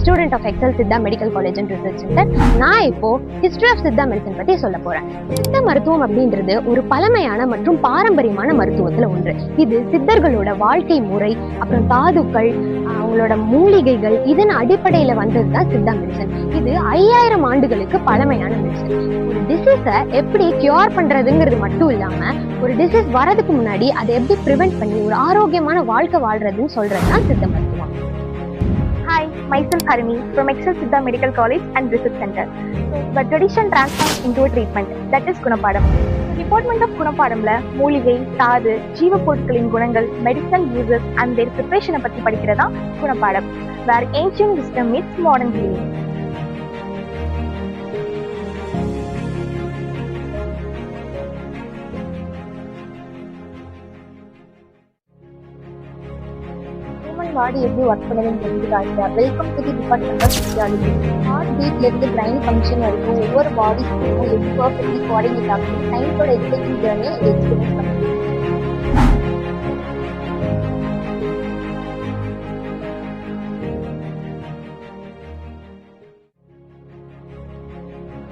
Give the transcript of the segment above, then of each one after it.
Student of Excel Siddha medical college and research centre. நான் இப்போ history of Siddha medicine பத்தி சொல்ல போறேன். சித்த மருத்துவம் அப்படின்றது ஒரு பழமையான மற்றும் பாரம்பரியமான மருத்துவத்துல ஒன்று. இது சித்தர்களோட வாழ்க்கை முறை, அப்புறம் தாதுக்கள், அவங்களோட மூலிகைகள், இதன் அடிப்படையில வந்ததுதான் சித்தா மெடிசன். இது 5000 ஆண்டுகளுக்கு பழமையான மெடிசன். ஒரு டிசீஸ எப்படி கியூர் பண்றதுங்கிறது மட்டும் இல்லாம, ஒரு டிசீஸ் வரதுக்கு முன்னாடி அதை எப்படி ப்ரிவென்ட் பண்ணி ஒரு ஆரோக்கியமான வாழ்க்கை வாழ்றதுன்னு சொல்றதுதான் சித்த மருத்துவம். Hi, myself Harini from Excel Siddha Medical College and Research Center. So, the tradition transforms into a treatment, that is Gunapadam. The Department of Gunapadamla, மூலிகை, தாது, ஜீவ பொருட்களின் குணங்கள், medicinal uses and their preparation பத்தி படிக்கிறதா குணப்பாடம், where ancient wisdom meets modern healing. பாடி எப்படி work பண்ணுதுன்னு தெரிஞ்சுக்காங்க. Welcome to the department of physiology. Heart பீட்ல இருந்து பிரைன் ஃபங்க்ஷன் வரைக்கும் ஒவ்வொரு பாடி ஸ்கீமும் எப்படி பர்ஃபெக்ட்லி கோஆர்டினேட் ஆகும் சயின்ஸோட எக்ஸைட்டிங் ஜர்னியை இது எக்ஸ்பீரியன்ஸ் பண்ணுது.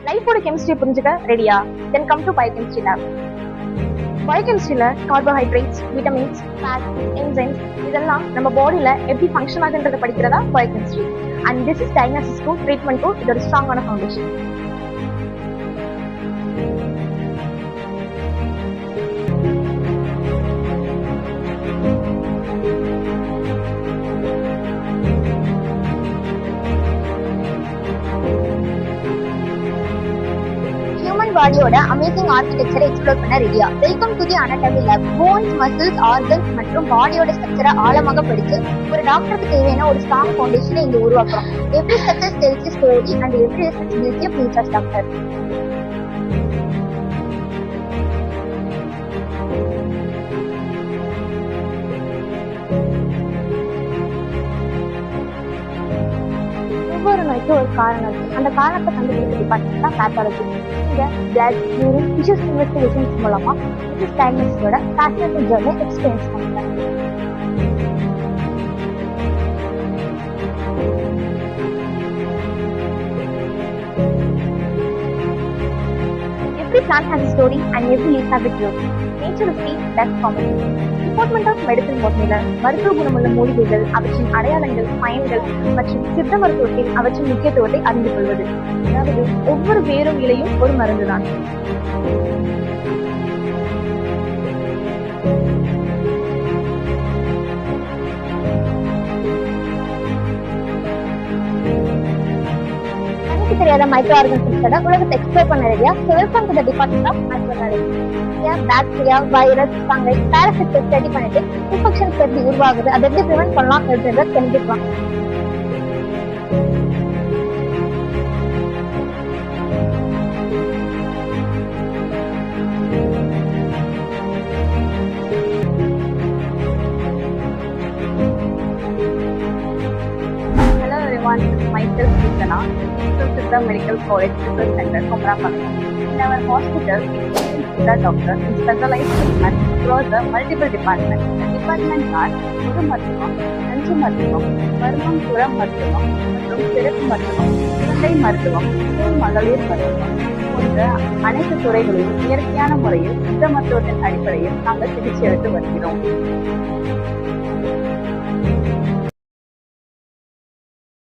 லைஃபோட கெமிஸ்ட்ரி புரிஞ்சுக்க ரெடியா? Then come to biochemistry lab. பயோகெமிஸ்ட்ரியில கார்போஹைட்ரேட்ஸ், விட்டமின்ஸ், ஃபேட்ஸ், என்சைம்ஸ் இதெல்லாம் நம்ம பாடியில எப்படி ஃபங்க்ஷன் ஆகுன்றதை படிக்கிறதா பயோகெமிஸ்ட்ரி. And this is diagnosis to treatment to இது ஒரு ஸ்ட்ராங்கான ஃபவுண்டேஷன். பாடியோட அமேசிங் ஆர்கிடெக்சரை எக்ஸ்ப்ளோர் பண்ண ரெடியா? Welcome to the anatomy lab. Bones, muscles, organs மற்றும் பாடியோட ஸ்ட்ரக்சரை ஆழமாக படிச்சு ஒரு டாக்டருக்கு தேவையான ஒரு ஸ்ட்ராங் ஃபவுண்டேஷனை இங்க உருவாக்குறோம். Every structure tells the story and every responsibility of each doctor. ஒவ்வொரு நோய்க்கும் ஒரு காரணம் இருக்கு. அந்த காரணத்தை கண்டுபிடிக்க டிபார்ட்மெண்ட் தான் பேத்தாலஜி. இங்க பிளட், யூரின், டிஷ்யூஸ் இன்வெஸ்டிகேஷன்ஸ் மூலமா டிசீஸ் டயக்னோசிஸோட ஃபேசினேட்டிங் ஜர்னியை எக்ஸ்பீரியன்ஸ் பண்ணுறாங்க. Every plant has a story and every leaf has a cure. Nature is free, that's common. Department of medicine பொறுமையில மருத்துவ குணமுள்ள மூலிகைகள், அவற்றின் அடையாளங்கள், பயன்கள் மற்றும் சித்த மருத்துவத்தில் அவற்றின் முக்கியத்துவத்தை அறிந்து கொள்வது. அதாவது ஒவ்வொரு வேரும் இலையும் ஒரு மருந்துதான். எனக்கு தெரியாத மைக்ரோ ஆர்கனிசம்ஸோட உலகத்தை எக்ஸ்ப்ளோர் பண்ண ரெடியா? So welcome to the department of microbiology. Bacteria, virus, fungi, parasites study பண்ணிட்டு இன்ஃபெக்ஷன்ஸ் எப்படி உருவாகுது, அதை எப்படி ப்ரிவென்ட் பண்ணலாம் அப்படின்றத தெரிஞ்சுக்கலாம். Hello everyone, myself Kirtana, Excel Siddha Medical College Research Center, Komarapalayam. In our hospital, experienced Siddha doctors in specialized treatment across the multiple departments. The departments are பொது மருத்துவம், நஞ்சு மருத்துவம், மர்மம் புறம் மருத்துவம் மற்றும் சிறப்பு மருத்துவம், குழந்தை மருத்துவம், மகளிர் மருத்துவம் போன்ற அனைத்து துறைகளிலும் இயற்கையான முறையில் சித்த மருத்துவத்தின் அடிப்படையில் நாங்கள் சிகிச்சை அளித்து வருகிறோம்.